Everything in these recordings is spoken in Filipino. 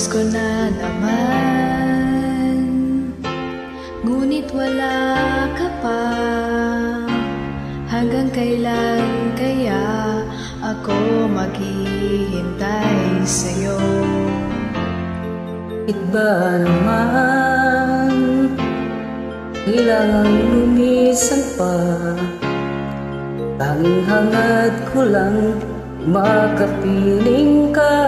Pasko na naman, ngunit wala ka pa. Hanggang kailan kaya ako maghihintay sa'yo? Bakit ba naman kailangang lumisan pa? Tanging hangad ko lang makapiling ka.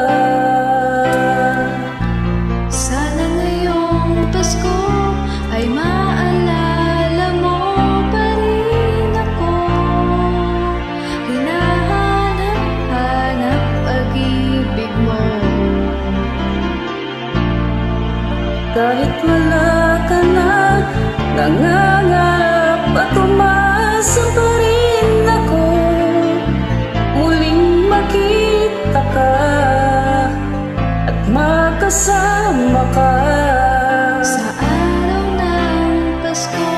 Sana ngayong Pasko ay maalala mo pa rin ako. Hinahanap-hanap pag-ibig mo. Kahit wala ka na, nangangarap at umasa pa rin ako. Muling makita ka at makasama ka Sa araw ng Pasko.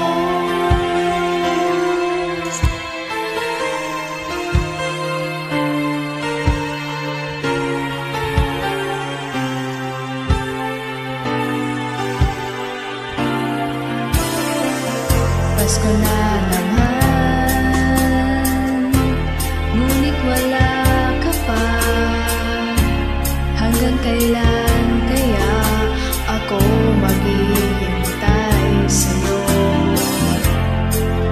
Pasko na naman, ngunit wala ka pa. Hanggang kailan kaya ako maghihintay sa'yo?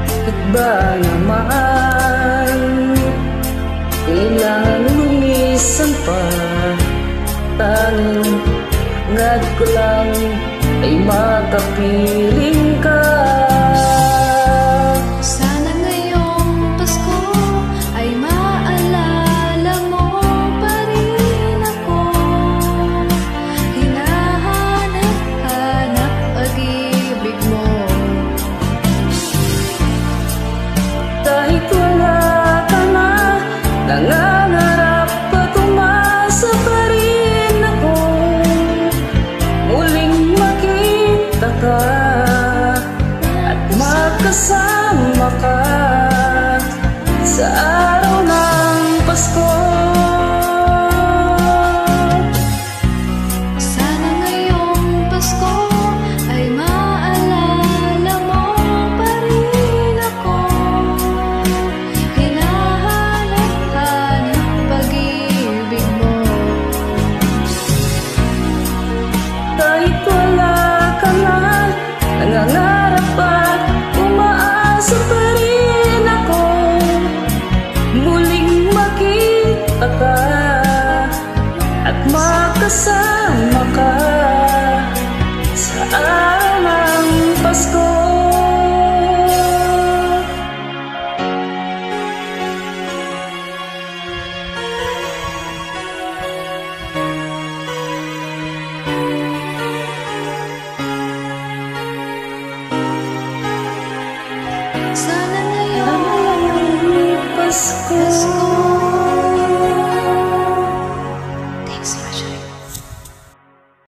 Bakit ba naman kailangan lumisan pa? Tanging hangad ko lang ay makapiling ka.